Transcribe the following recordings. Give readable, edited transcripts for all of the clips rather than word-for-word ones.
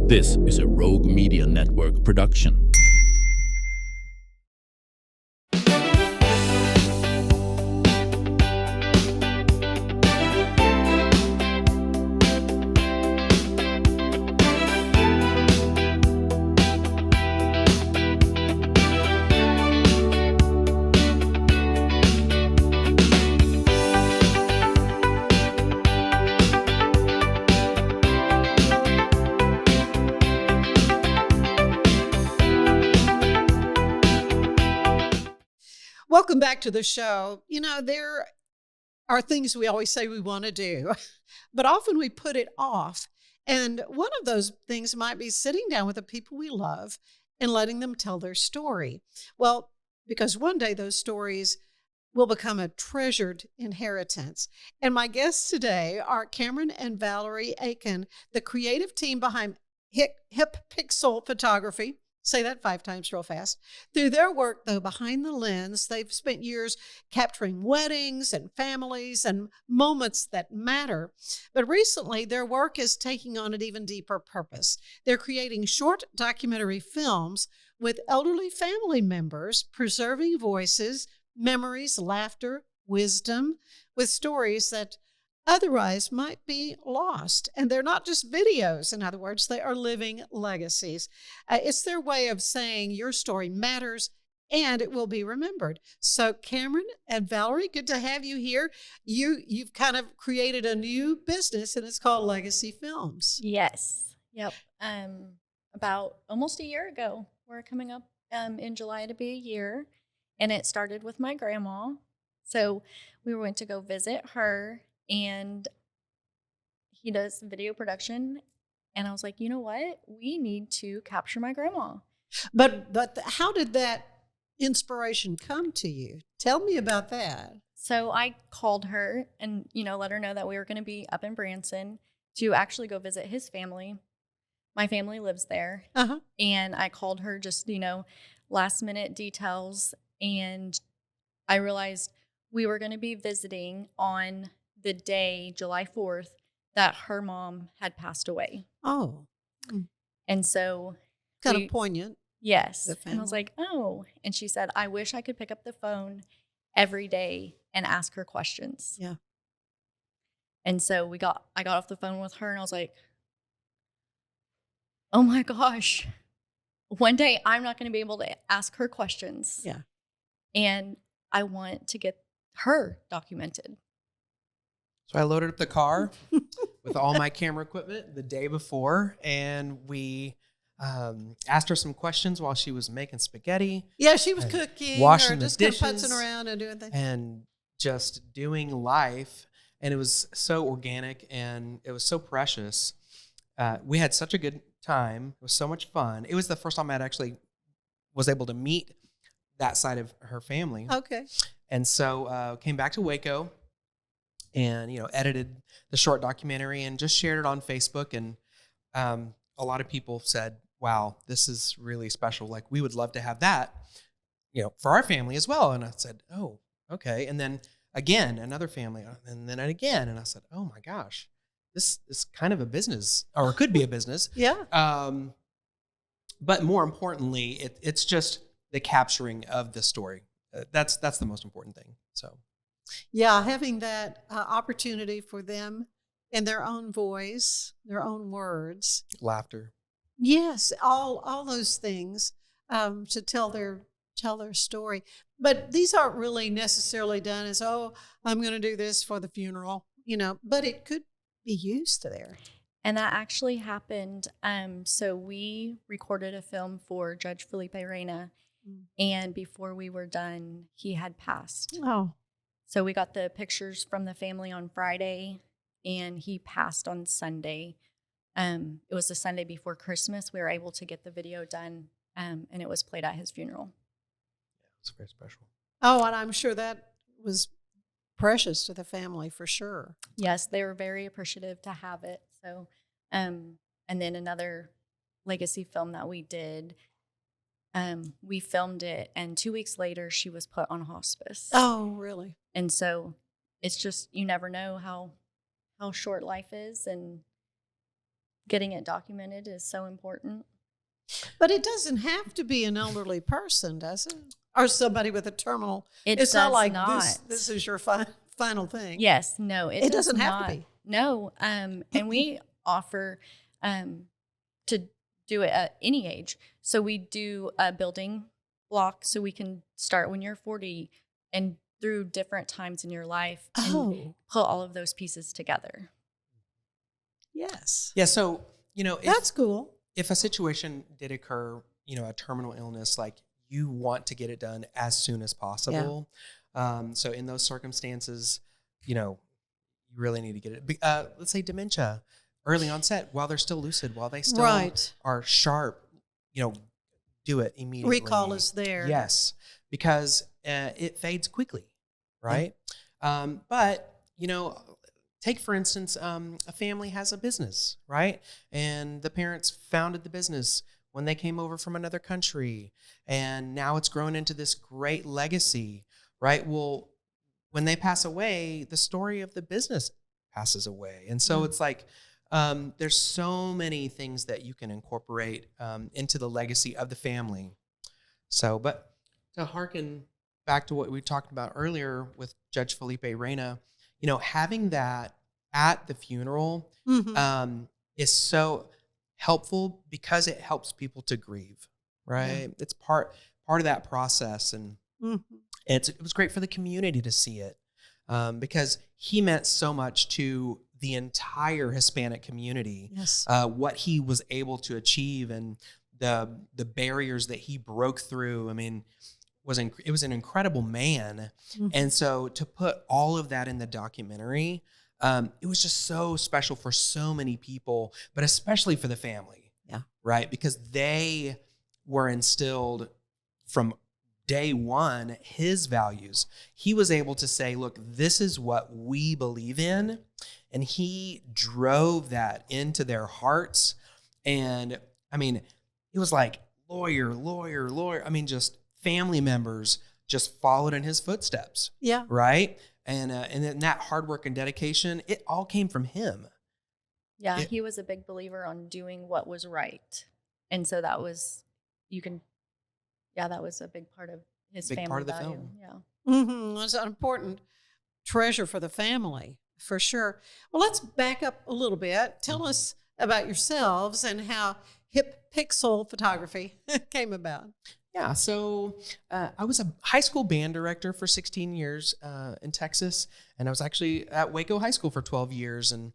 This is a Rogue Media Network production. Welcome back to the show. You know, there are things we always say we want to do, but often we put it off. And one of those things might be sitting down with the people we love and letting them tell their story. Well, because one day those stories will become a treasured inheritance. And my guests today are Cameron and Valerie Akin, the creative team behind Hip Pixel Photography. Say that 5 times real fast. Through their work, though, behind the lens, they've spent years capturing weddings and families and moments that matter. But recently, their work is taking on an even deeper purpose. They're creating short documentary films with elderly family members, preserving voices, memories, laughter, wisdom, with stories that otherwise might be lost. And they're not just videos. In other words, they are living legacies. It's their way of saying your story matters and it will be remembered. So Cameron and Valerie, good to have you here. You've kind of created a new business and it's called Legacy Films. Yes. Yep. About almost a year ago, we're coming up in July to be a year. And it started with my grandma. So we went to go visit her. And he does video production. And I was like, you know what? We need to capture my grandma. But how did that inspiration come to you? Tell me about that. So I called her and, let her know that we were going to be up in Branson to actually go visit his family. My family lives there. Uh-huh. And I called her just, last minute details. And I realized we were going to be visiting on the day, July 4th, that her mom had passed away. Oh. And so kind of poignant. Yes. And I was like, oh. And she said, I wish I could pick up the phone every day and ask her questions. Yeah. And so I got off the phone with her and I was like, oh my gosh, one day I'm not going to be able to ask her questions. Yeah. And I want to get her documented. So I loaded up the car with all my camera equipment the day before, and we asked her some questions while she was making spaghetti. Yeah, she was cooking, washing or just the kind of dishes, putzing around and doing things. and just doing life. And it was so organic, and it was so precious. We had such a good time. It was so much fun. It was the first time I'd actually was able to meet that side of her family. Okay. And so came back to Waco. And, edited the short documentary and just shared it on Facebook. And a lot of people said, wow, this is really special. Like, we would love to have that, for our family as well. And I said, oh, okay. And then again, another family. And then again. And I said, oh, my gosh, this is kind of a business, or it could be a business. Yeah. But more importantly, it's just the capturing of the story. That's the most important thing. So. Yeah, having that opportunity for them in their own voice, their own words. Laughter. Yes, all those things to tell their story. But these aren't really necessarily done as, oh, I'm going to do this for the funeral, but it could be used there. And that actually happened. So we recorded a film for Judge Felipe Reyna, and before we were done, he had passed. Oh. So we got the pictures from the family on Friday, and he passed on Sunday. It was the Sunday before Christmas. We were able to get the video done, and it was played at his funeral. Yeah, it was very special. Oh, and I'm sure that was precious to the family for sure. Yes, they were very appreciative to have it. So, and then another legacy film that we did, we filmed it, and 2 weeks later, she was put on hospice. Oh, really? And so it's just, you never know how short life is. And getting it documented is so important. But it doesn't have to be an elderly person, does it? Or somebody with a terminal. It It's does not like not. this is your final thing. Yes, no, It doesn't have not. to be. No, and we offer to do it at any age. So we do a building block, so we can start when you're 40 and through different times in your life and put all of those pieces together. Yes. Yeah. So, That's cool. if a situation did occur, a terminal illness, like you want to get it done as soon as possible. So in those circumstances, you really need to get it. Let's say dementia, early onset, while they're still lucid, while they still are sharp, do it immediately. Recall is there. Yes, because it fades quickly, right? But, take, for instance, a family has a business, right? And the parents founded the business when they came over from another country. And now it's grown into this great legacy, right? Well, when they pass away, the story of the business passes away. And so it's like there's so many things that you can incorporate into the legacy of the family. So, but to hearken back to what we talked about earlier with Judge Felipe Reyna, having that at the funeral is so helpful because it helps people to grieve, right? It's part of that process. And it was great for the community to see it because he meant so much to the entire Hispanic community, what he was able to achieve and the barriers that he broke through. I mean, it was an incredible man. And so to put all of that in the documentary, it was just so special for so many people, but especially for the family. Yeah. Right. Because they were instilled from day one, his values. He was able to say, look, this is what we believe in. And he drove that into their hearts. And I mean, it was like lawyer. I mean, just family members just followed in his footsteps. Yeah. Right. And then that hard work and dedication, it all came from him. Yeah. He was a big believer on doing what was right. And so that was, that was a big part of his family part of the value. film. Yeah. It's an important treasure for the family, for sure. Well, let's back up a little bit. Tell us about yourselves and how Hip Pixel photography came about. Yeah, so I was a high school band director for 16 years in Texas, and I was actually at Waco High School for 12 years. And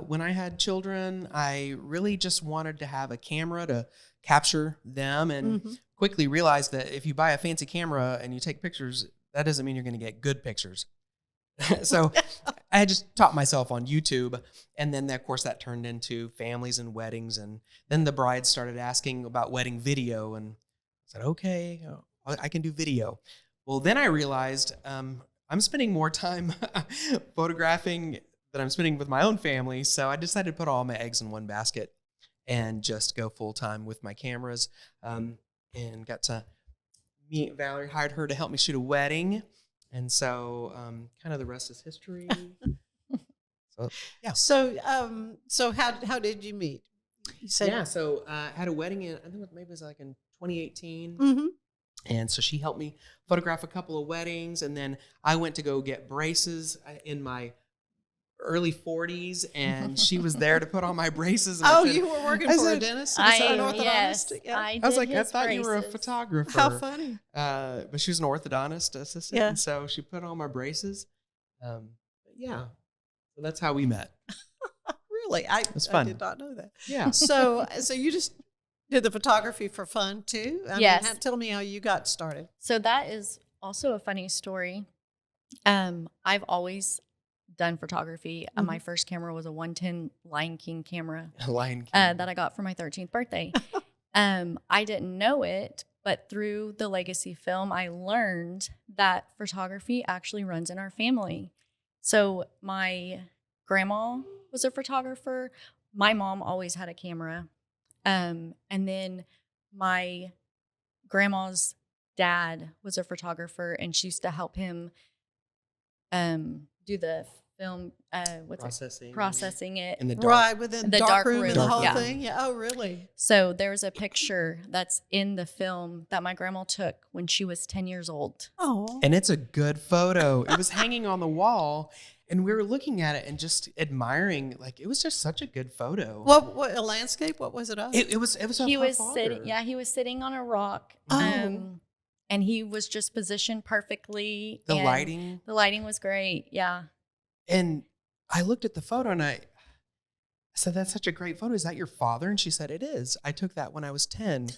when I had children, I really just wanted to have a camera to capture them and quickly realized that if you buy a fancy camera and you take pictures, that doesn't mean you're going to get good pictures. So I just taught myself on YouTube. And then, of course, that turned into families and weddings. And then the brides started asking about wedding video. And I said, okay, I can do video. Well, then I realized I'm spending more time photographing than I'm spending with my own family. So I decided to put all my eggs in one basket and just go full time with my cameras. And got to meet Valerie, hired her to help me shoot a wedding. And so kind of the rest is history. So, yeah. So how did you meet? You said so I had a wedding in, I think maybe it was like in 2018. And so she helped me photograph a couple of weddings. And then I went to go get braces in my early 40s, and she was there to put on my braces. And you were working for a dentist? An orthodontist? Yeah. I was like, I his thought braces. you were a photographer. How funny. But she was an orthodontist assistant. Yeah. And so she put on my braces. So that's how we met. Really? It was fun. I did not know that. Yeah. So you just did the photography for fun too? Yes. I mean, tell me how you got started. So that is also a funny story. I've always done photography. My first camera was a 110 Lion King camera that I got for my 13th birthday. I didn't know it, but through the Legacy film, I learned that photography actually runs in our family. So my grandma was a photographer. My mom always had a camera. And then my grandma's dad was a photographer, and she used to help him do the film, what's Processing. it? Processing it. In the dark. Right, within the dark room and the room, whole yeah. thing. Yeah. Oh, really? So there's a picture that's in the film that my grandma took when she was 10 years old. Oh. And it's a good photo. It was hanging on the wall, and we were looking at it and just admiring. Like, it was just such a good photo. What a landscape? What was it of? It was. He of her was father. sitting. Yeah, he was sitting on a rock. Oh. And he was just positioned perfectly. The and lighting. The lighting was great. Yeah. And I looked at the photo and I said, "That's such a great photo. Is that your father?" And she said, "It is. I took that when I was 10."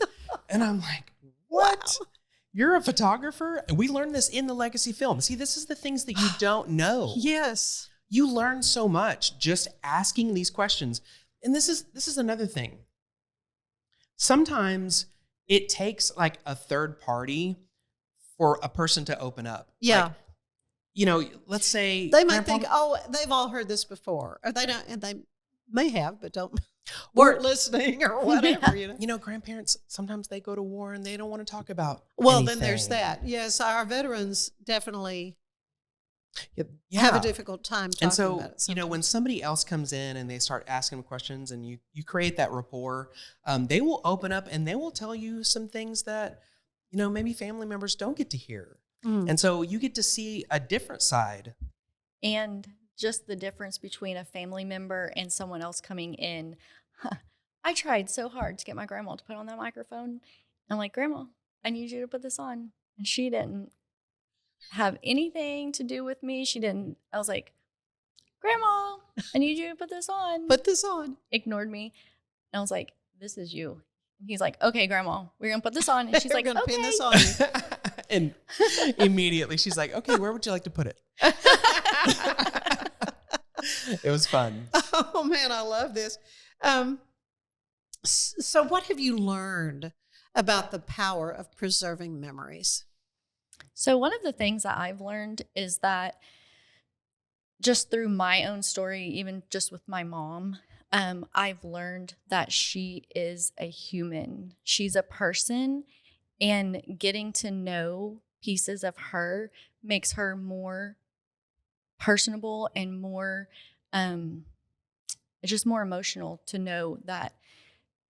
And I'm like, "What? Wow. You're a photographer?" And we learned this in the legacy film. See, this is the things that you don't know. Yes. You learn so much just asking these questions. And this is another thing. Sometimes it takes like a third party for a person to open up. Yeah. Like, you know, let's say They might Grandpa- think, oh, they've all heard this before. Or they don't, and they may have, but Or- weren't listening or whatever, you know. You know, grandparents, sometimes they go to war and they don't want to talk about Well, then there's anything. that. Yes, our veterans definitely Yeah. have a difficult time talking And so, about it. you know, when somebody else comes in and they start asking them questions and you create that rapport, they will open up and they will tell you some things that, you know, maybe family members don't get to hear. Mm. And so you get to see a different side. And just the difference between a family member and someone else coming in. I tried so hard to get my grandma to put on that microphone. I'm like, "Grandma, I need you to put this on." And she didn't have anything to do with me. She didn't. I was like, "Grandma, I need you to put this on." Put this on. Ignored me. And I was like, "This is you." He's like, "Okay, Grandma, we're going to put this on." And she's We're like, gonna "Okay." pin this on you. And immediately she's like, "Okay, where would you like to put it?" It was fun. Oh man, I love this. So what have you learned about the power of preserving memories? So one of the things that I've learned is that just through my own story, even just with my mom, I've learned that she is a human. She's a person, and getting to know pieces of her makes her more personable and more, just more emotional to know that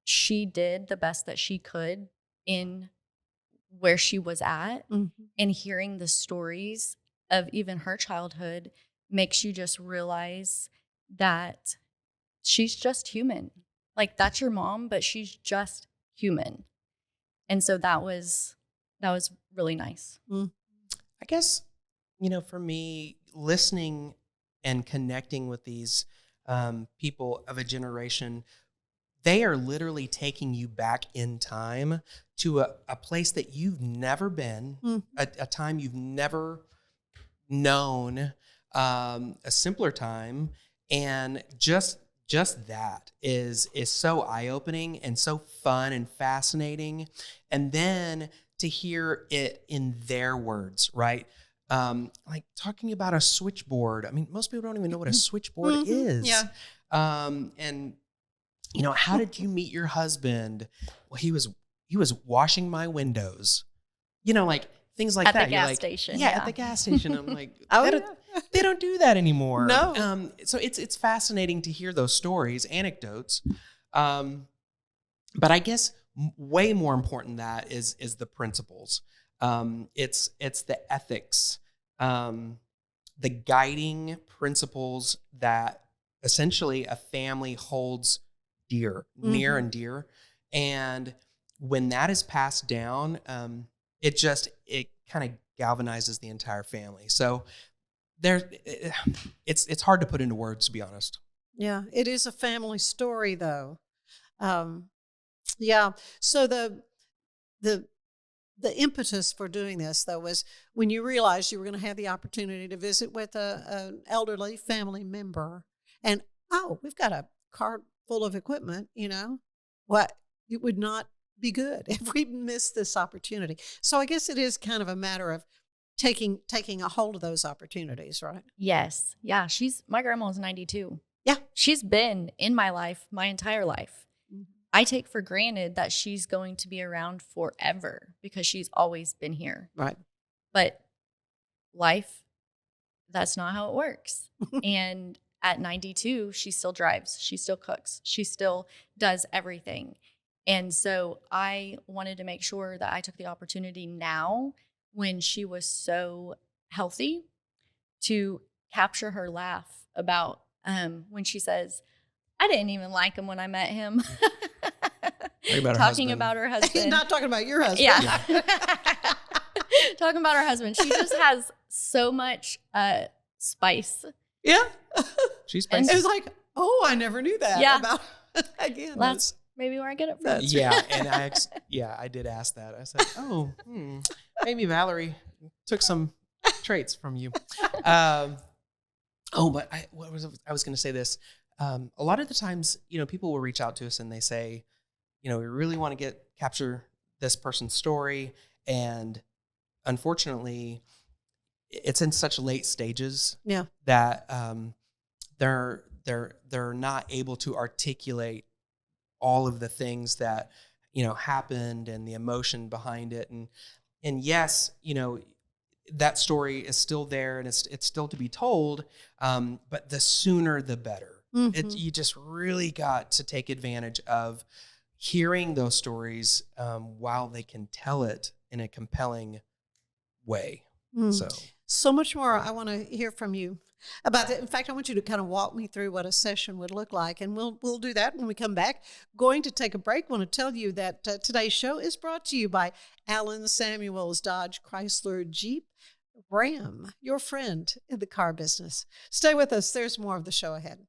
she did the best that she could in where she was at. Mm-hmm. And hearing the stories of even her childhood makes you just realize that she's just human. Like, that's your mom, but she's just human. And so that was really nice. I guess, you know, for me, listening and connecting with these people of a generation, they are literally taking you back in time to a place that you've never been, a time you've never known, a simpler time. And just that is so eye-opening and so fun and fascinating. And then to hear it in their words, right? Like talking about a switchboard. I mean, most people don't even know what a switchboard is. Yeah. And you know, how did you meet your husband? Well, he was washing my windows. You know, like things like At that. the You're gas like, station, Yeah, yeah. at the gas station. I'm like, Oh, that- yeah. they don't do that anymore. No. So it's fascinating to hear those stories, anecdotes. But I guess way more important than that is the principles. It's the ethics, the guiding principles that essentially a family holds dear, near and dear. And when that is passed down, it kind of galvanizes the entire family. So it's hard to put into words, to be honest. Yeah, it is a family story, though. Yeah. So the impetus for doing this, though, was when you realized you were going to have the opportunity to visit with an elderly family member, and we've got a car full of equipment. You know, what it would not be good if we missed this opportunity. So I guess it is kind of a matter of taking a hold of those opportunities, right? Yes. Yeah. My grandma's 92. Yeah. She's been in my life my entire life. Mhm. I take for granted that she's going to be around forever because she's always been here. Right. But life, that's not how it works. And at 92, she still drives, she still cooks, she still does everything. And so I wanted to make sure that I took the opportunity now when she was so healthy to capture her laugh about when she says, I didn't even like him when I met him. Talking about her husband. Not talking about your husband. Yeah. Talking about her husband. She just has so much spice. Yeah. She's And spicy. it was like, oh, I never knew that. Yeah. About, again. That's maybe where I get it from. That's- Yeah, and I did ask that. I said, "Oh, maybe Valerie took some traits from you." But I was going to say this. A lot of the times, people will reach out to us and they say, we really want to capture this person's story, and unfortunately, it's in such late stages that they're not able to articulate all of the things that happened and the emotion behind it, and yes, that story is still there and it's still to be told, but the sooner the better. Mm-hmm. You just really got to take advantage of hearing those stories while they can tell it in a compelling way. So much more I want to hear from you about that. In fact, I want you to kind of walk me through what a session would look like, and we'll do that when we come back. Going to take a break. Want to tell you that today's show is brought to you by Alan Samuels Dodge Chrysler Jeep Ram, your friend in the car business. Stay with us. There's more of the show ahead.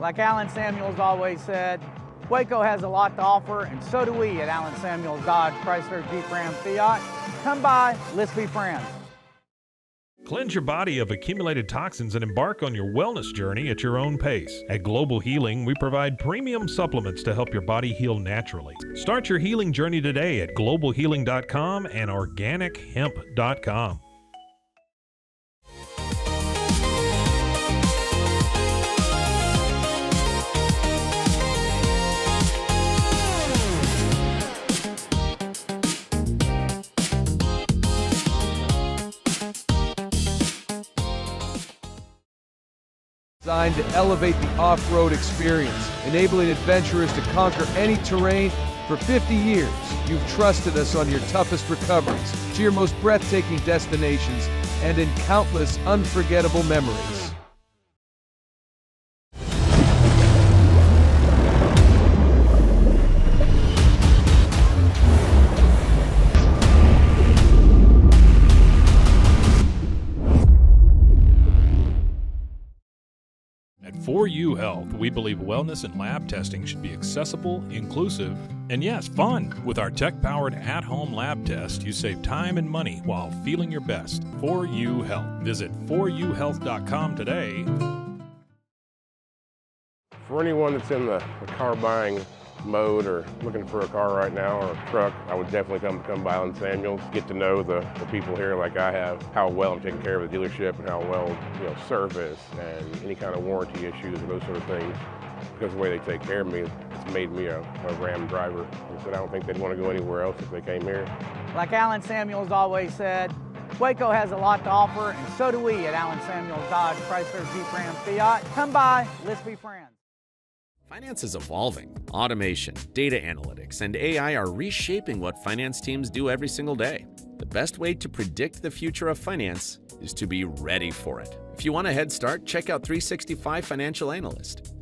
Like Alan Samuels always said, Waco has a lot to offer, and so do we at Alan Samuels Dodge Chrysler Jeep Ram Fiat. Come by, let's be friends. Cleanse your body of accumulated toxins and embark on your wellness journey at your own pace. At Global Healing, we provide premium supplements to help your body heal naturally. Start your healing journey today at globalhealing.com and organichemp.com. Designed to elevate the off-road experience, enabling adventurers to conquer any terrain. For 50 years, you've trusted us on your toughest recoveries, to your most breathtaking destinations, and in countless unforgettable memories. At 4U Health, we believe wellness and lab testing should be accessible, inclusive, and yes, fun. With our tech-powered at-home lab test, you save time and money while feeling your best. 4U Health. Visit 4uhealth.com today. For anyone that's in the car buying mode or looking for a car right now or a truck, I would definitely come by Alan Samuels, get to know the people here like I have, how well I'm taking care of the dealership and how well, service and any kind of warranty issues or those sort of things. Because of the way they take care of me, it's made me a Ram driver. I said I don't think they'd want to go anywhere else if they came here. Like Alan Samuels always said, Waco has a lot to offer, and so do we at Alan Samuels Dodge Chrysler Jeep Ram Fiat. Come by, let's be friends. Finance is evolving. Automation, data analytics, and AI are reshaping what finance teams do every single day. The best way to predict the future of finance is to be ready for it. If you want a head start, check out 365 Financial Analyst.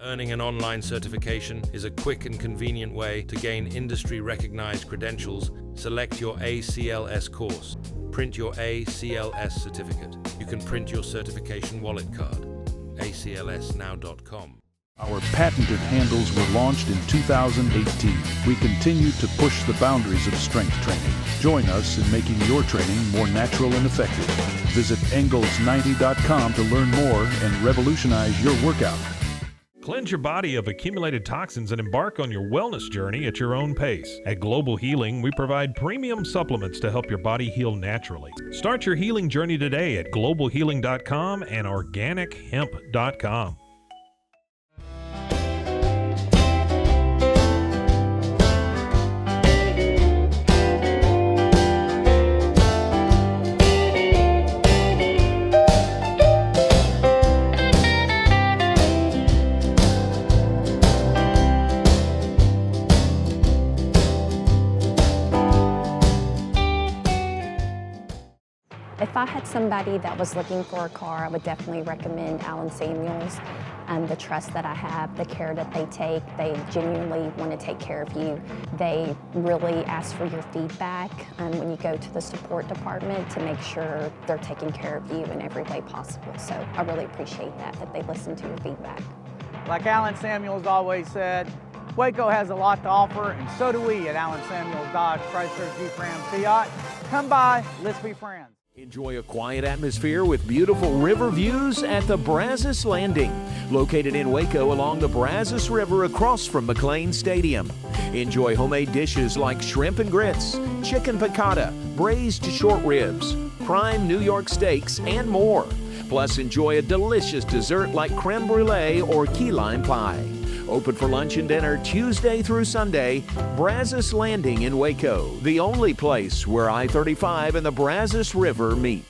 Earning an online certification is a quick and convenient way to gain industry-recognized credentials. Select your ACLS course. Print your ACLS certificate. You can print your certification wallet card. aclsnow.com. Our patented handles were launched in 2018. We continue to push the boundaries of strength training. Join us in making your training more natural and effective. Visit Engels90.com to learn more and revolutionize your workout. Cleanse your body of accumulated toxins and embark on your wellness journey at your own pace. At Global Healing, we provide premium supplements to help your body heal naturally. Start your healing journey today at globalhealing.com and organichemp.com. If I had somebody that was looking for a car, I would definitely recommend Allen Samuels. The trust that I have, the care that they take, they genuinely want to take care of you. They really ask for your feedback when you go to the support department to make sure they're taking care of you in every way possible. So I really appreciate that they listen to your feedback. Like Allen Samuels always said, Waco has a lot to offer, and so do we at Allen Samuels Dodge Chrysler Jeep Ram Fiat. Come by, let's be friends. Enjoy a quiet atmosphere with beautiful river views at the Brazos Landing, located in Waco along the Brazos River across from McLean Stadium. Enjoy homemade dishes like shrimp and grits, chicken piccata, braised short ribs, prime New York steaks, and more. Plus, enjoy a delicious dessert like creme brulee or key lime pie. Open for lunch and dinner Tuesday through Sunday. Brazos Landing in Waco, the only place where I-35 and the Brazos River meet.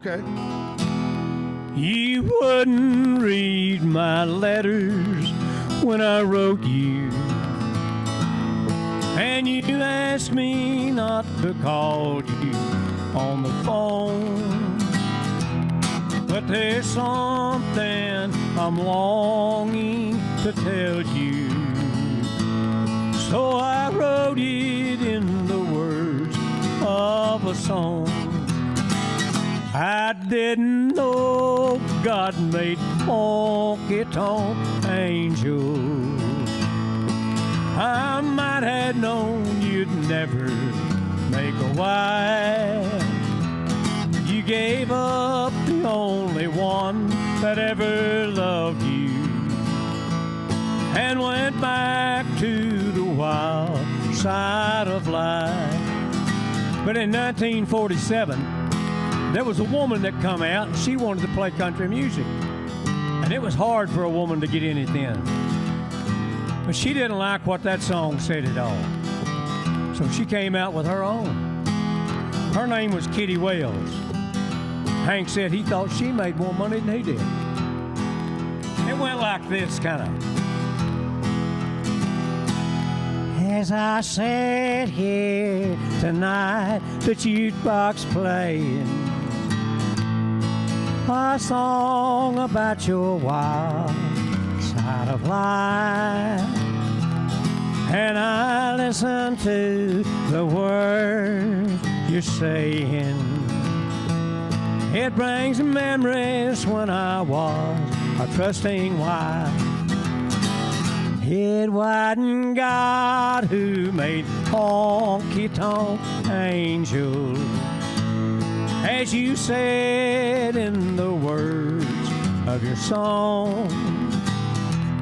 Okay. You wouldn't read my letters when I wrote you, and you asked me not to call you on the phone. But there's something I'm longing to tell you, so I wrote it in the words of a song. I didn't know God made honky-tonk angels I might have known you'd never make a wife. You gave up the only one that ever loved you and went back to the wild side of life. But in 1947, there was a woman that come out and she wanted to play country music. And it was hard for a woman to get in it then. But she didn't like what that song said at all. So she came out with her own. Her name was Kitty Wells. Hank said he thought she made more money than he did. It went like this, kind of. As I sat here tonight, the jukebox playing a song about your wild side of life, and I listen to the words you're saying. It brings memories when I was a trusting wife. It wasn't God who made honky-tonk angels, as you said in the words of your song.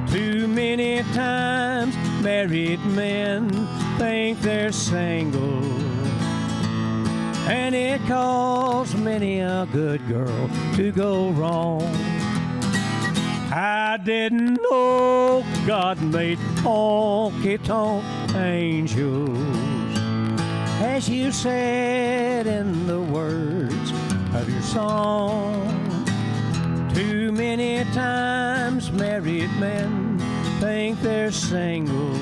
Too many times married men think they're single, and it caused many a good girl to go wrong. I didn't know God made honky-tonk angels, as you said in the words of your song. Too many times married men think they're single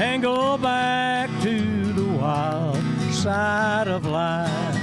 and go back to the wild side of life.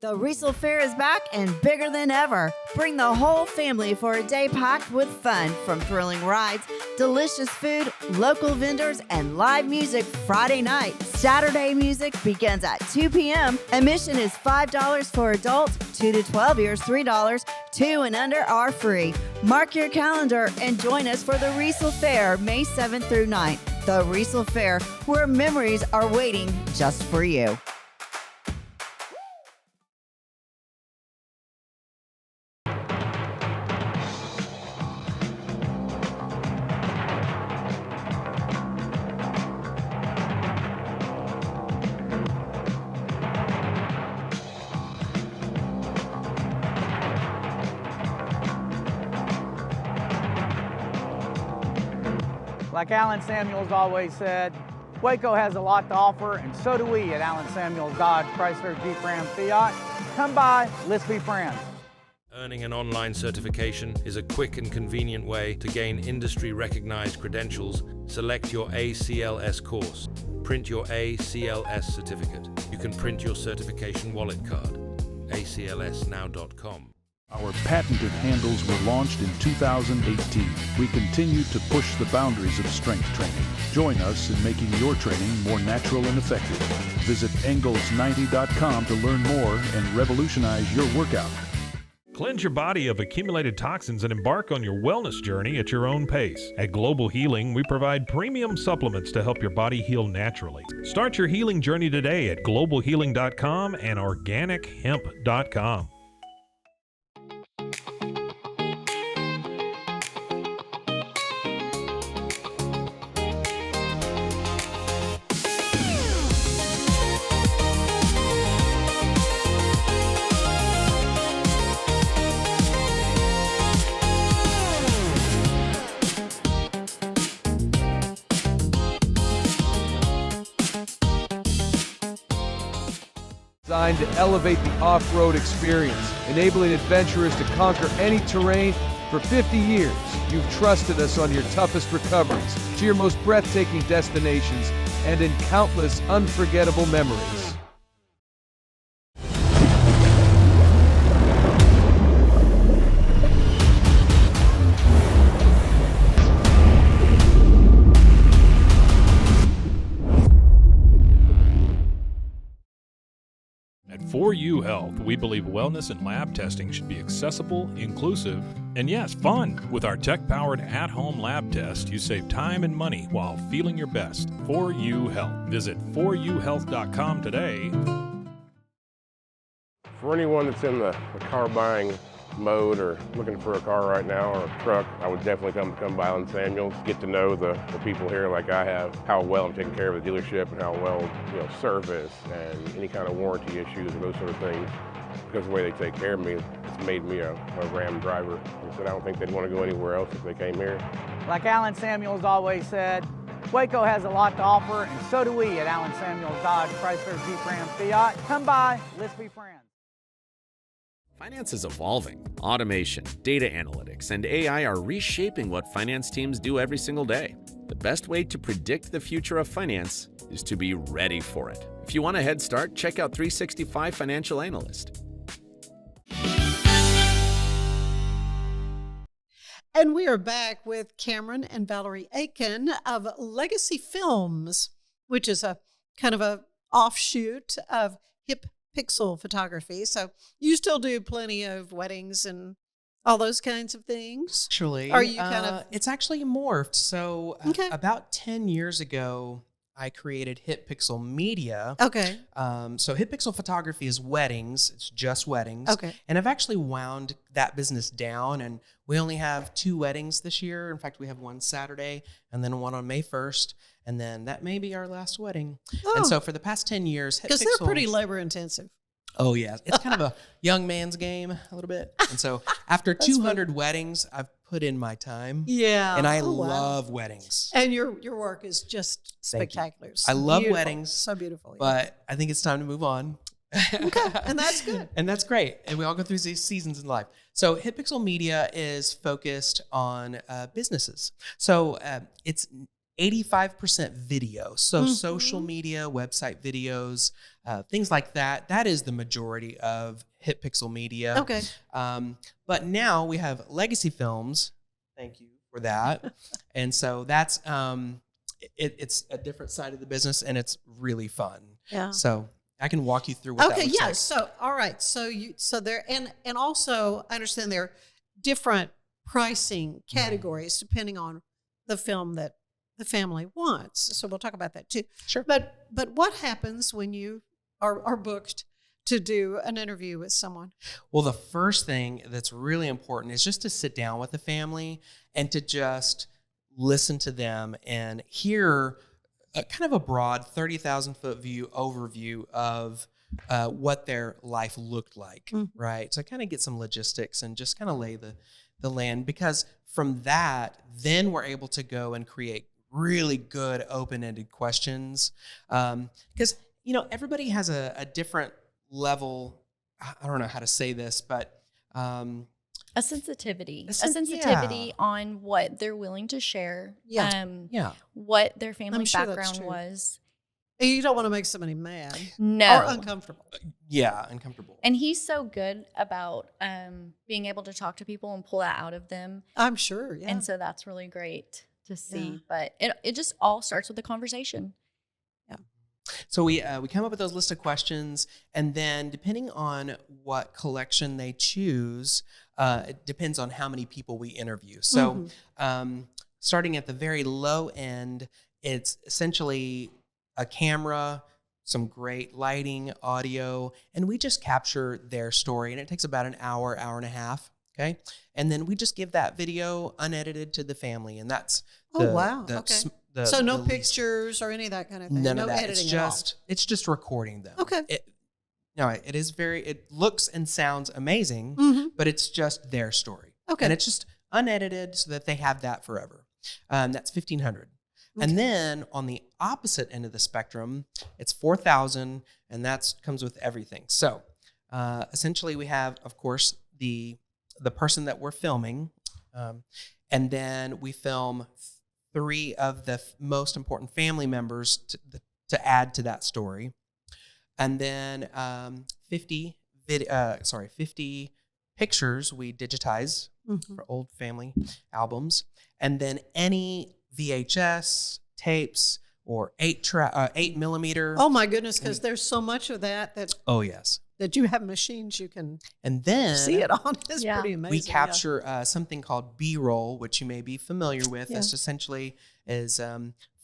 The Riesel Fair is back and bigger than ever. Bring the whole family for a day packed with fun, from thrilling rides, delicious food, local vendors, and live music Friday night. Saturday music begins at 2 p.m. Admission is $5 for adults, 2 to 12 years $3, 2 and under are free. Mark your calendar and join us for the Riesel Fair May 7th through 9th. The Riesel Fair, where memories are waiting just for you. Like Alan Samuels always said, Waco has a lot to offer, and so do we at Alan Samuels Dodge Chrysler Jeep Ram Fiat. Come by, let's be friends. Earning an online certification is a quick and convenient way to gain industry-recognized credentials. Select your ACLS course. Print your ACLS certificate. You can print your certification wallet card. aclsnow.com. Our patented handles were launched in 2018. We continue to push the boundaries of strength training. Join us in making your training more natural and effective. Visit Engels90.com to learn more and revolutionize your workout. Cleanse your body of accumulated toxins and embark on your wellness journey at your own pace. At Global Healing, we provide premium supplements to help your body heal naturally. Start your healing journey today at globalhealing.com and organichemp.com. Designed to elevate the off-road experience, enabling adventurers to conquer any terrain. For 50 years, you've trusted us on your toughest recoveries, to your most breathtaking destinations, and in countless unforgettable memories. At 4U Health, we believe wellness and lab testing should be accessible, inclusive, and yes, fun. With our tech-powered at-home lab test, you save time and money while feeling your best. 4U Health. Visit 4uhealth.com today. For anyone that's in the car buying mode or looking for a car right now or a truck, I would definitely come by Allen Samuels, get to know the people here like I have, how well I'm taking care of the dealership and how well, service and any kind of warranty issues and those sort of things. Because of the way they take care of me, it's made me a Ram driver. And so I don't think they'd want to go anywhere else if they came here. Like Allen Samuels always said, Waco has a lot to offer, and so do we at Allen Samuels Dodge, Chrysler, Jeep, Ram, Fiat. Come by, let's be friends. Finance is evolving. Automation, data analytics, and AI are reshaping what finance teams do every single day. The best way to predict the future of finance is to be ready for it. If you want a head start, check out 365 Financial Analyst. And we are back with Cameron and Valerie Akin of Legacy Films, which is a kind of a offshoot of Hip Pixel Photography. So you still do plenty of weddings and all those kinds of things? Actually, are you kind of? It's actually morphed. So about 10 years ago, I created Hip Pixel Media. Okay. So Hip Pixel Photography is weddings. It's just weddings. Okay. And I've actually wound that business down, and we only have 2 weddings this year. In fact, we have one Saturday and then one on May 1st. And then that may be our last wedding. Oh. And so for the past 10 years, because they're pretty labor intensive. Oh, yeah. It's kind of a young man's game a little bit. And so after 200 weddings, I've put in my time. Yeah. And I love weddings. And your work is just spectacular. I love weddings. So beautiful. Yeah. But I think it's time to move on. Okay. And that's good. And that's great. And we all go through these seasons in life. So Hip Pixel Media is focused on businesses. So it's 85% video. So social media, website videos, things like that. That is the majority of Hip Pixel Media. Okay. But now we have Legacy Films. Thank you for that. And so that's it's a different side of the business, and it's really fun. Yeah. So I can walk you through what that looks like. So all right. So there and also I understand there are different pricing categories depending on the film that the family wants. So we'll talk about that too. Sure. But what happens when you are booked to do an interview with someone? Well, the first thing that's really important is just to sit down with the family and to just listen to them and hear kind of a broad 30,000-foot view overview of what their life looked like, right? So kind of get some logistics and just kind of lay the land, because from that, then we're able to go and create really good open-ended questions. Because, everybody has a different level. I don't know how to say this, but A sensitivity. A A sensitivity on what they're willing to share. Yeah. What their family I'm sure that's background true. was. You don't want to make somebody mad. No. Or uncomfortable. Yeah, uncomfortable. And he's so good about being able to talk to people and pull that out of them. I'm sure, yeah. And so that's really great to see. Yeah. But it just all starts with a conversation. So we come up with those list of questions, and then depending on what collection they choose, it depends on how many people we interview. So starting at the very low end, it's essentially a camera, some great lighting, audio, and we just capture their story. And it takes about an hour, hour and a half. Okay. And then we just give that video unedited to the family. And that's so no pictures or any of that kind of thing. None no of that. editing It's just recording them. Okay. It looks and sounds amazing, but it's just their story. Okay. And it's just unedited so that they have that forever. That's $1,500. Okay. And then on the opposite end of the spectrum, it's $4,000, and that comes with everything. So essentially we have, of course, the person that we're filming, and then we film 3 of the most important family members to add to that story. And then 50 pictures we digitize for old family albums. And then any VHS tapes or 8 millimeter. Oh my goodness, because there's so much of that oh yes, that you have machines you can and then see it on. It's pretty amazing. We capture something called B-roll, which you may be familiar with. Yeah. This essentially is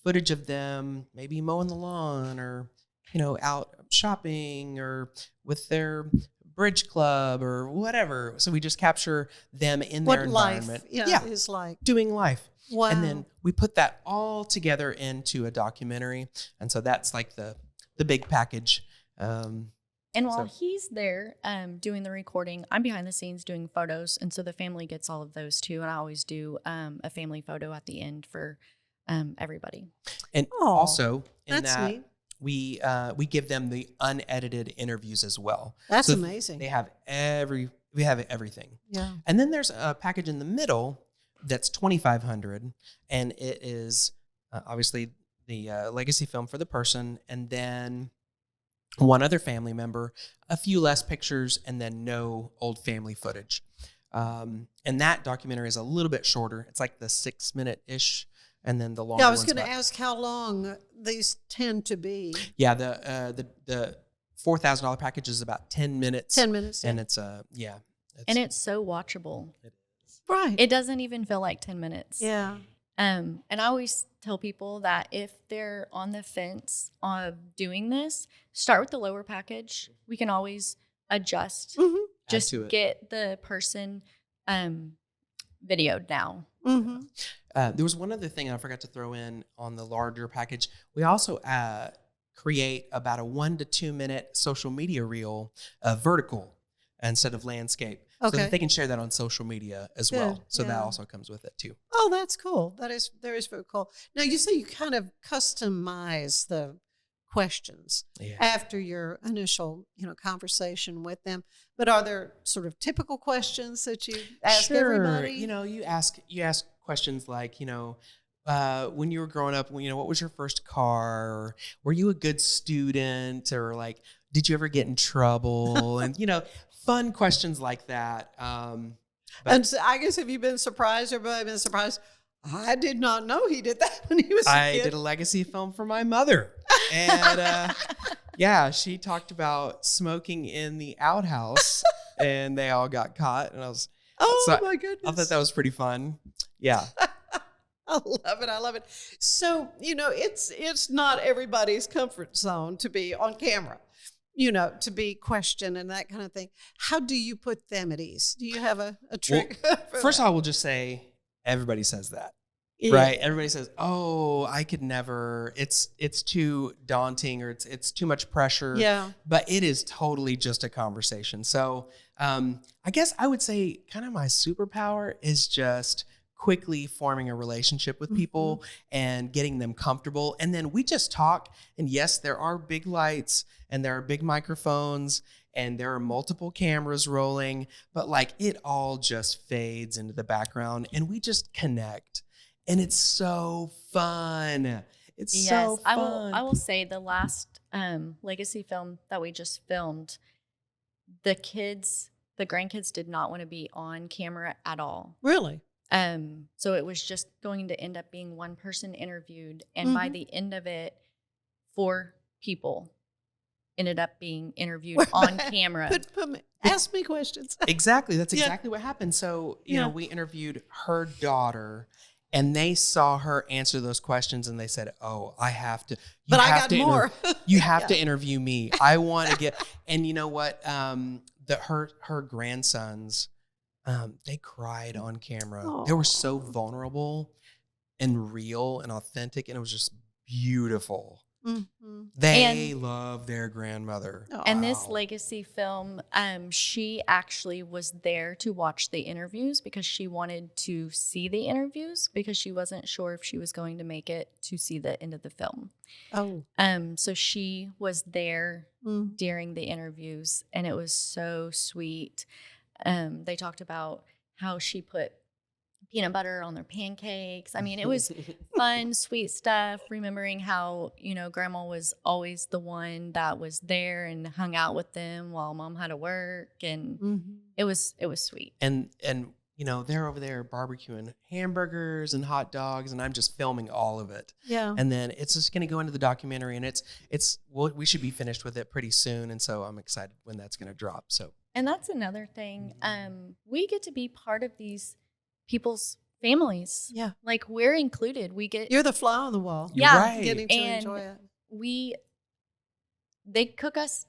footage of them maybe mowing the lawn or out shopping or with their bridge club or whatever. So we just capture them in their environment. Is like doing life. Wow. And then we put that all together into a documentary. And so that's like the big package. And while he's there doing the recording, I'm behind the scenes doing photos. And so the family gets all of those too. And I always do a family photo at the end for everybody. And also in that's that, neat. we give them the unedited interviews as well. That's so amazing. They have we have everything. Yeah. And then there's a package in the middle that's $2,500, and it is obviously the legacy film for the person, and then one other family member, a few less pictures, and then no old family footage. And that documentary is a little bit shorter. It's like the 6-minute-ish. And then the longer. Yeah, I was going to ask how long these tend to be. Yeah, the $4,000 package is about 10 minutes. 10 minutes, and it's and it's so watchable. It is right. It doesn't even feel like 10 minutes. Yeah. And I always tell people that if they're on the fence of doing this, start with the lower package. We can always adjust. Mm-hmm. Just get the person videoed now. Mm-hmm. There was one other thing I forgot to throw in on the larger package. We also create about a 1 to 2 minute social media reel, vertical instead of landscape, so that they can share that on social media as well. So that also comes with it too. Oh, that's cool. That is very cool. Now you say you kind of customize the questions after your initial, conversation with them. But are there sort of typical questions that you ask everybody? You ask questions like, when you were growing up, what was your first car? Or were you a good student? Or like, did you ever get in trouble? And, fun questions like that. And so I guess, have you been surprised? Everybody been surprised? I did not know he did that when he was a kid. I did a legacy film for my mother. And she talked about smoking in the outhouse and they all got caught. And my goodness. I thought that was pretty fun. Yeah. I love it. So, it's not everybody's comfort zone to be on camera, to be questioned and that kind of thing. How do you put them at ease? Do you have a trick? Well, first of all, we'll just say everybody says that. Yeah. Right. Everybody says, "Oh, I could never. It's too daunting, or it's too much pressure." Yeah. But it is totally just a conversation. So, I guess I would say kind of my superpower is just quickly forming a relationship with people and getting them comfortable. And then we just talk. And yes, there are big lights and there are big microphones and there are multiple cameras rolling, but like it all just fades into the background and we just connect. And it's so fun. It's so fun. I will say the last legacy film that we just filmed, the grandkids did not want to be on camera at all. Really? So it was just going to end up being one person interviewed, and by the end of it, 4 people ended up being interviewed on camera. Ask me questions. Exactly. That's exactly what happened. So, you know, we interviewed her daughter, and they saw her answer those questions, and they said, "Oh, I have to." But I got more. You have to interview me. I want to get. And you know what? Her grandsons, they cried on camera. Aww. They were so vulnerable and real and authentic, and it was just beautiful. Mm-hmm. They love their grandmother. And this legacy film, she actually was there to watch the interviews because she wanted to see the interviews because she wasn't sure if she was going to make it to see the end of the film. Oh. So she was there during the interviews, and it was so sweet. They talked about how she put peanut butter on their pancakes. I mean, it was fun, sweet stuff. Remembering how, you know, grandma was always the one that was there and hung out with them while mom had to work. And it was sweet. And, you know, they're over there barbecuing hamburgers and hot dogs, and I'm just filming all of it. Yeah. And then it's just going to go into the documentary, and we should be finished with it pretty soon. And so I'm excited when that's going to drop. So, and that's another thing. We get to be part of these people's families. Yeah. Like, we're included. You're the fly on the wall. Yeah. Right. Getting to and enjoy it. They cook us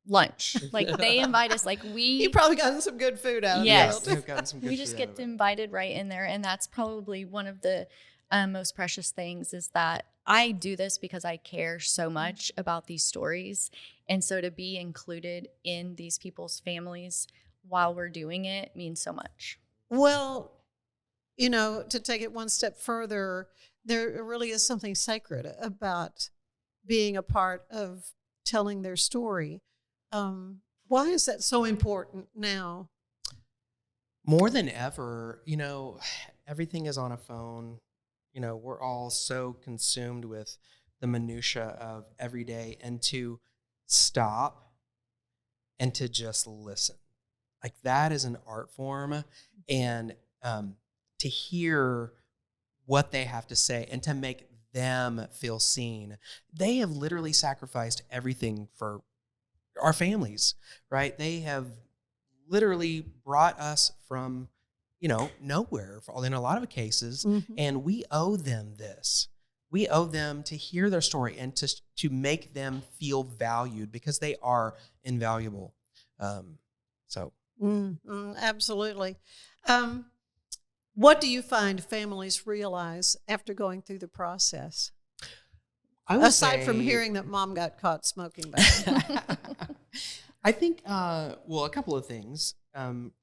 lunch. Like, they invite us. Like, You probably gotten some good food out of it. Yes. We've gotten some good We just food get out of it. invited right in there. And that's probably one of the most precious things, is that I do this because I care so much about these stories. And so to be included in these people's families while we're doing it means so much. Well, you know, to take it one step further, there really is something sacred about being a part of telling their story. Why is that so important now? More than ever, you know, everything is on a phone. You know, we're all so consumed with the minutia of every day, and to stop and to just listen. Like, that is an art form, and to hear what they have to say and to make them feel seen. They have literally sacrificed everything for our families, right? They have literally brought us from, you know, nowhere in a lot of cases, and we owe them this. We owe them to hear their story and to make them feel valued, because they are invaluable. Absolutely. What do you find families realize after going through the process? Aside from hearing that mom got caught smoking. I think, well, a couple of things.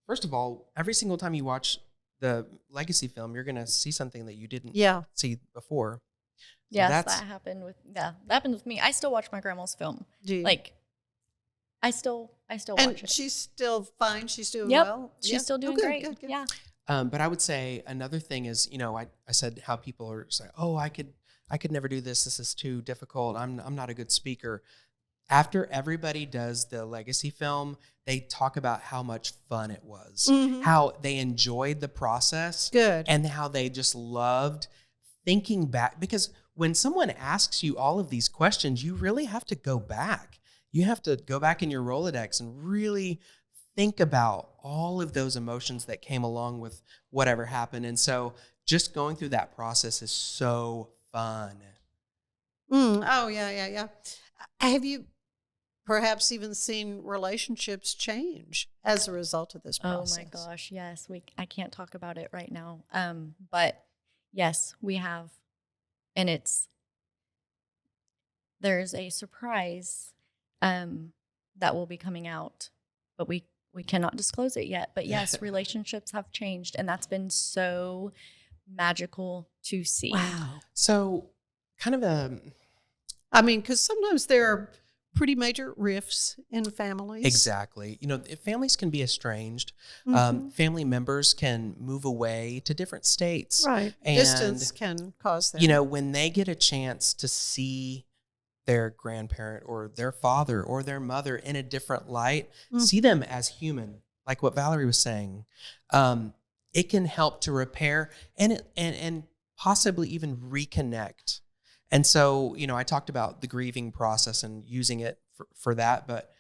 First of all, every single time you watch the legacy film, you're going to see something that you didn't see before. So Yes, that happened with me. I still watch my grandma's film. Do you? Like, I still watch and it. She's still fine. She's doing Yep. well. She's still doing great. Good. Yeah. But I would say another thing is, you know, I said how people are saying, oh, I could never do this. This is too difficult. I'm not a good speaker. After everybody does the legacy film, they talk about how much fun it was, how they enjoyed the process, and how they just loved thinking back. Because when someone asks you all of these questions, you really have to go back. You have to go back in your Rolodex and really think about all of those emotions that came along with whatever happened. And so just going through that process is so fun. Oh, yeah. Have you perhaps even seen relationships change as a result of this process? Oh my gosh, yes. I can't talk about it right now. But yes, we have. And there's a surprise that will be coming out, but we cannot disclose it yet. But yes, relationships have changed, and that's been so magical to see. Wow. So kind of I mean, because sometimes there are pretty major rifts in families. Exactly. If families can be estranged. Family members can move away to different states. Right. And, distance can cause that. when they get a chance to see their grandparent or their father or their mother in a different light, see them as human, like what Valerie was saying, it can help to repair and possibly even reconnect. And so, I talked about the grieving process and using it for that, but,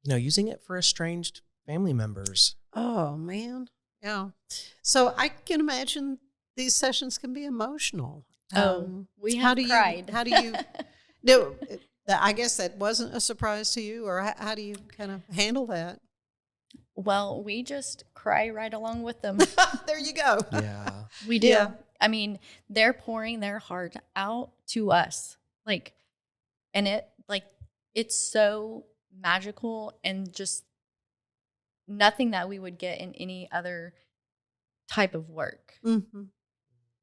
using it for estranged family members. Oh, man. Yeah. So I can imagine these sessions can be emotional. We have cried. How do you do? I guess that wasn't a surprise to you, or how do you kind of handle that? Well, we just cry right along with them. There you go. Yeah. We do. Yeah. I mean, they're pouring their heart out to us. It's so magical and just nothing that we would get in any other type of work. Mm-hmm.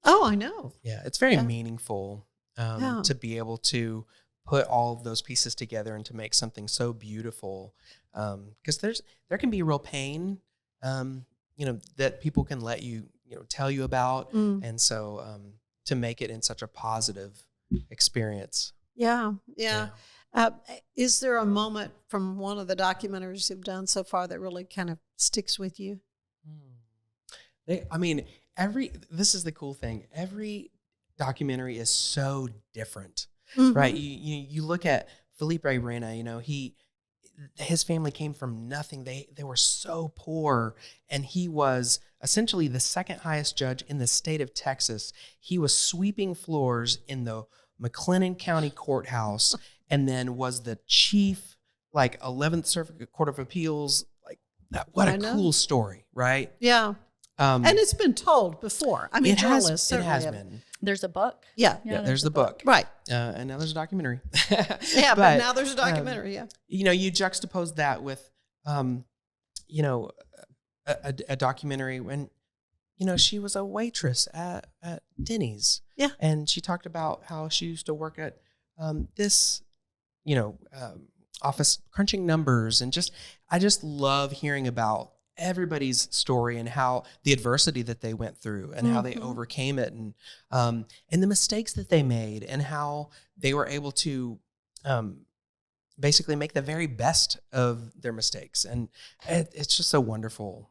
Oh, I know. Yeah. It's very meaningful to be able to put all of those pieces together and to make something so beautiful. Because there can be real pain, that people can let you, tell you about. And so to make it in such a positive experience. Yeah. Is there a moment from one of the documentaries you've done so far that really kind of sticks with you? This is the cool thing. Every documentary is so different, Mm-hmm. right? You look at Felipe Reina, his family came from nothing. They were so poor, and he was essentially the second highest judge in the state of Texas. He was sweeping floors in the McLennan County Courthouse, and then was the chief, 11th Circuit Court of Appeals. What a cool story, right? Yeah. And it's been told before. I mean, it journalists has certainly have. been. There's a book. Yeah. There's the book. Right. And now there's a documentary. Yeah, but now there's a documentary, You juxtapose that with, a documentary when, she was a waitress at Denny's. Yeah. And she talked about how she used to work at this, office crunching numbers. And I just love hearing about everybody's story and how the adversity that they went through and how they overcame it, and the mistakes that they made and how they were able to basically make the very best of their mistakes. And it's just so wonderful.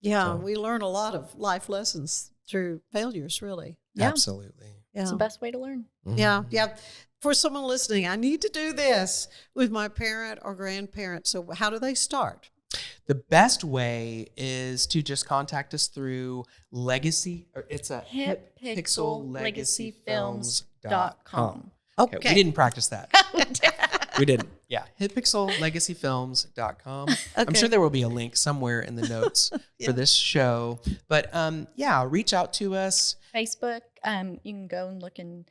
Yeah, we learn a lot of life lessons through failures, really. Yeah. Absolutely. Yeah. It's the best way to learn. Mm-hmm. Yeah. For someone listening, I need to do this with my parent or grandparent. So how do they start? The best way is to just contact us through Legacy, or it's a hippixellegacyfilms.com. Okay. We didn't practice that. We didn't. Yeah. hippixellegacyfilms.com. I'm sure there will be a link somewhere in the notes for this show. But reach out to us. Facebook, you can go and look and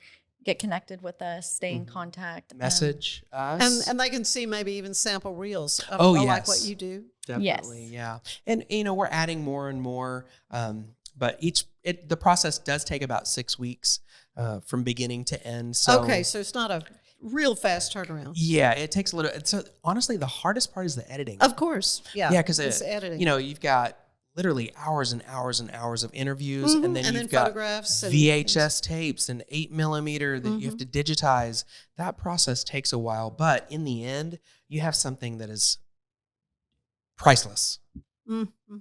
get connected with us, stay in contact. Message us. And they can see maybe even sample reels of like what you do. Definitely, yeah. And, we're adding more and more. But the process does take about 6 weeks from beginning to end. So, okay, so it's not a real fast turnaround. Yeah, it takes a little. So honestly, the hardest part is the editing. Of course, yeah. Yeah, because it's editing. You've got literally hours and hours and hours of interviews, and then you've got photographs, VHS tapes and 8mm that you have to digitize. That process takes a while, but in the end, you have something that is priceless. Mm-hmm.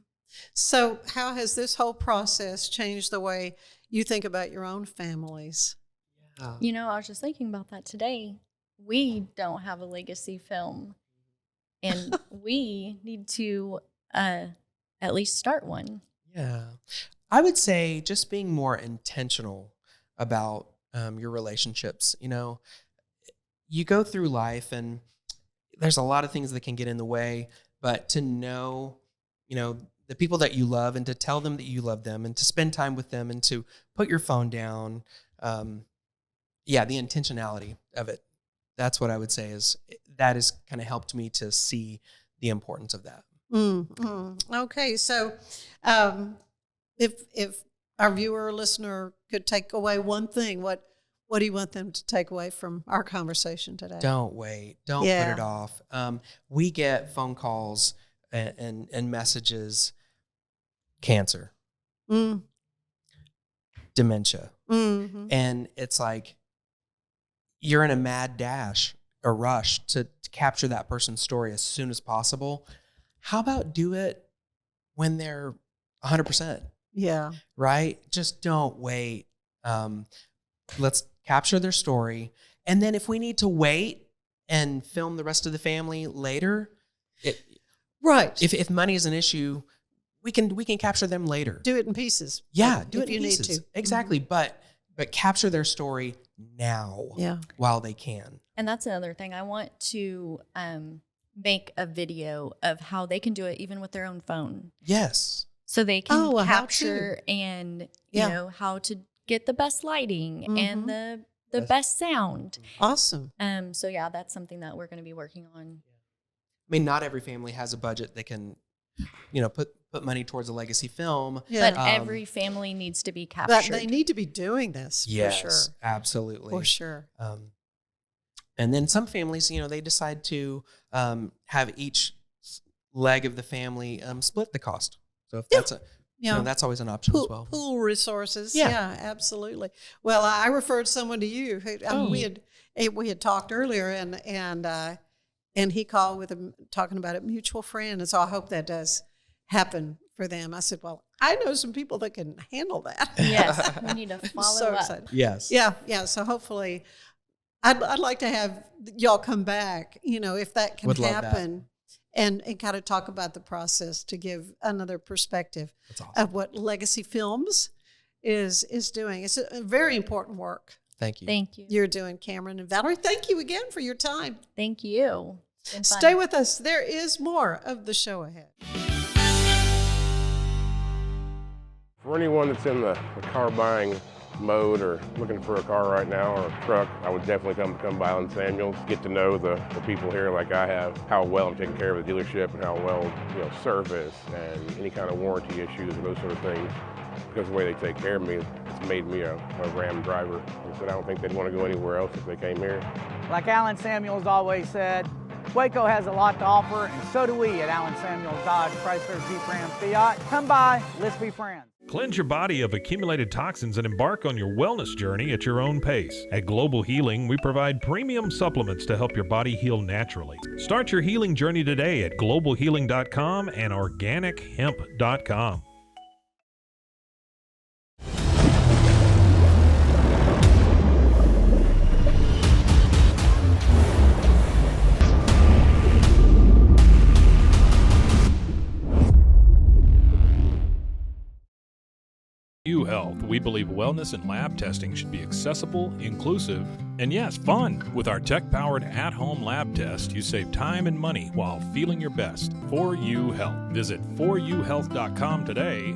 So, how has this whole process changed the way you think about your own families? I was just thinking about that today. We don't have a legacy film, and we need to at least start one. Yeah. I would say just being more intentional about your relationships. You go through life and there's a lot of things that can get in the way, but to know, the people that you love and to tell them that you love them and to spend time with them and to put your phone down. The intentionality of it. That's what I would say that has kind of helped me to see the importance of that. Mm-hmm. Okay, so if our viewer or listener could take away one thing, what What do you want them to take away from our conversation today? Don't wait. Don't put it off. We get phone calls and messages, cancer, dementia. Mm-hmm. And it's like you're in a mad dash, a rush to capture that person's story as soon as possible. How about do it when they're 100%? Yeah. Right? Just don't wait. Let's capture their story. And then if we need to wait and film the rest of the family later, right. If money is an issue, we can capture them later. Do it in pieces. Yeah, do it if in you pieces. need to. Exactly. But capture their story now. Yeah. While they can. And that's another thing. I want to make a video of how they can do it even with their own phone. Yes. So they can how capture and you know how to get the best lighting and the best sound. Awesome. So yeah, that's something that we're going to be working on. I mean, not every family has a budget that can, put money towards a legacy film. Yeah. But every family needs to be captured. They need to be doing this. Yes, for sure. Absolutely. For sure. And then some families, they decide to have each leg of the family split the cost. So if that's that's always an option as well. Pool resources. Yeah. Yeah, absolutely. Well, I referred someone to you. We had talked earlier, and he called with talking about a mutual friend, and so I hope that does happen for them. I said, well, I know some people that can handle that. Yes, we need to follow so up. Excited. Yes. Yeah. So hopefully, I'd like to have y'all come back. If that can happen. And kind of talk about the process to give another perspective of what Legacy Films is doing. It's a very important work. Thank you. Thank you. You're doing, Cameron and Valerie. Thank you again for your time. Thank you. It's been fun. Stay with us. There is more of the show ahead. For anyone that's in the car buying mode or looking for a car right now or a truck, I would definitely come by Allen Samuels, get to know the people here like I have, how well I'm taking care of the dealership and how well, service and any kind of warranty issues and those sort of things. Because the way they take care of me, it's made me a Ram driver. I said I don't think they'd want to go anywhere else if they came here. Like Allen Samuels always said, Waco has a lot to offer, and so do we at Allen Samuels Dodge, Chrysler, Jeep, Ram, Fiat. Come by, let's be friends. Cleanse your body of accumulated toxins and embark on your wellness journey at your own pace. At Global Healing, we provide premium supplements to help your body heal naturally. Start your healing journey today at globalhealing.com and organichemp.com. Health, we believe wellness and lab testing should be accessible, inclusive, and yes, fun. With our tech-powered at-home lab test, you save time and money while feeling your best. 4U Health. Visit 4uhealth.com today.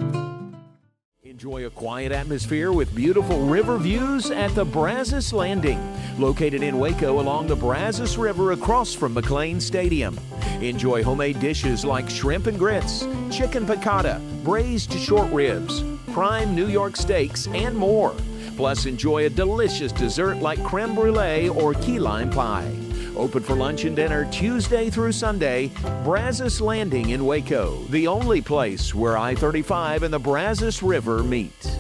Enjoy a quiet atmosphere with beautiful river views at the Brazos Landing, located in Waco along the Brazos River across from McLean Stadium. Enjoy homemade dishes like shrimp and grits, chicken piccata, braised short ribs, prime New York steaks, and more. Plus, enjoy a delicious dessert like creme brulee or key lime pie. Open for lunch and dinner Tuesday through Sunday. Brazos Landing in Waco, the only place where I-35 and the Brazos River meet.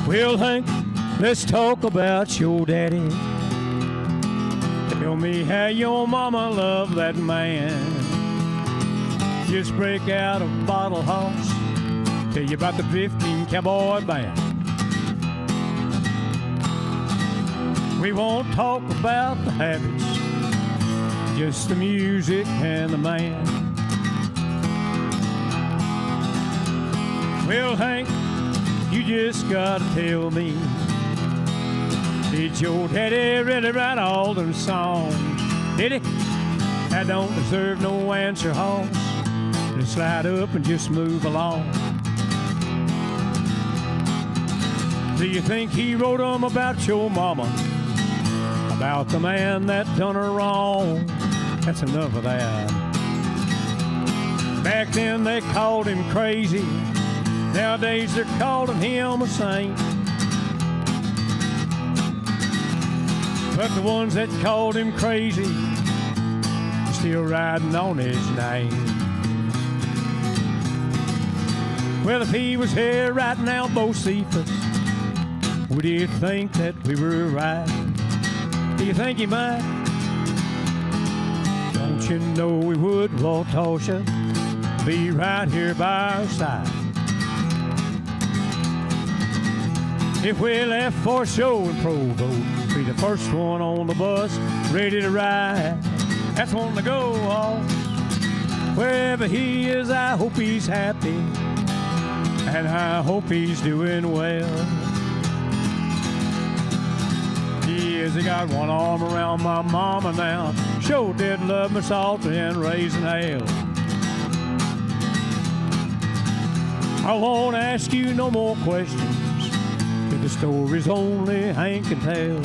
Well, Hank, let's talk about your daddy. Tell me how your mama loved that man. Just break out a bottle, Hoss. Tell you about the 15 Cowboy Band. We won't talk about the habits, just the music and the man. Well, Hank, you just gotta tell me, did your daddy really write all them songs? Did he? I don't deserve no answer, Hoss. Just slide up and just move along. Do you think he wrote them about your mama? About the man that done her wrong? That's enough of that. Back then they called him crazy. Nowadays they're calling him a saint. But the ones that called him crazy are still riding on his name. Well, if he was here right now, Bocephus, would you think that we were right? Do you think he might? Don't you know we would, Waltasha, be right here by our side? If we left for a show in Provo, be the first one on the bus, ready to ride. That's one to go off. Wherever he is, I hope he's happy, and I hope he's doing well. He got one arm around my mama now. Sure did love me salt and raising hell. I won't ask you no more questions, 'cause the story's only Hank can tell.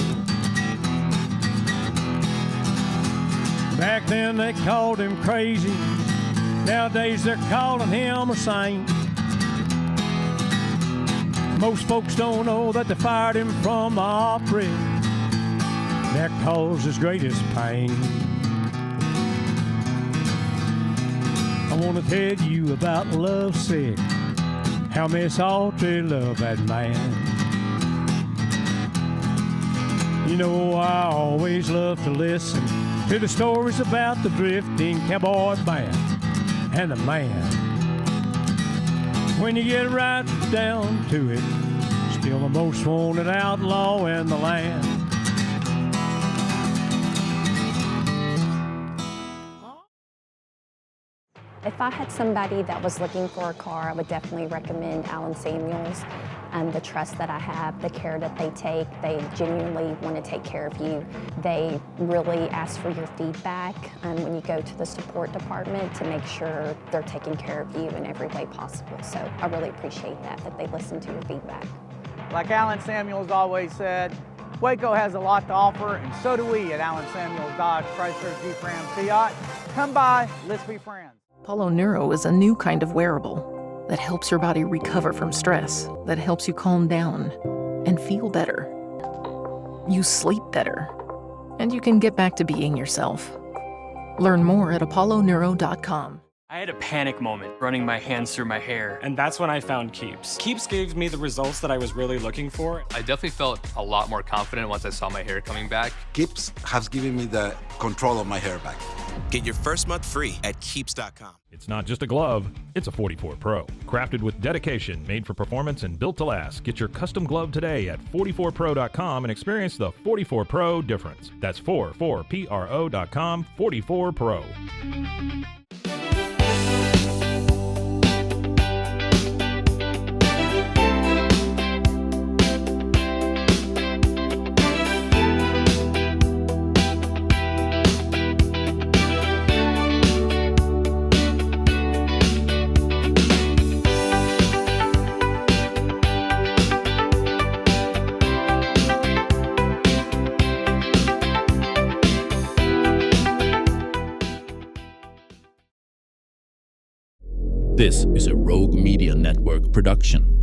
Back then they called him crazy. Nowadays they're calling him a saint. Most folks don't know that they fired him from the Opry. That caused his greatest pain. I want to tell you about Love Sick, how Miss Audrey loved that man. You know, I always love to listen to the stories about the drifting cowboy band and the man. When you get right down to it, still the most wanted outlaw in the land. If I had somebody that was looking for a car, I would definitely recommend Alan Samuels. The trust that I have, the care that they take, they genuinely want to take care of you. They really ask for your feedback when you go to the support department to make sure they're taking care of you in every way possible. So I really appreciate that they listen to your feedback. Like Alan Samuels always said, Waco has a lot to offer, and so do we at Alan Samuels Dodge, Chrysler, Jeep, Ram, Fiat. Come by, let's be friends. Apollo Neuro is a new kind of wearable that helps your body recover from stress, that helps you calm down and feel better. You sleep better, and you can get back to being yourself. Learn more at apolloneuro.com. I had a panic moment running my hands through my hair, and that's when I found Keeps. Keeps gave me the results that I was really looking for. I definitely felt a lot more confident once I saw my hair coming back. Keeps has given me the control of my hair back. Get your first month free at Keeps.com. It's not just a glove, it's a 44 Pro. Crafted with dedication, made for performance, and built to last. Get your custom glove today at 44pro.com and experience the 44 Pro difference. That's 44pro.com, 44 Pro. This is a Rogue Media Network production.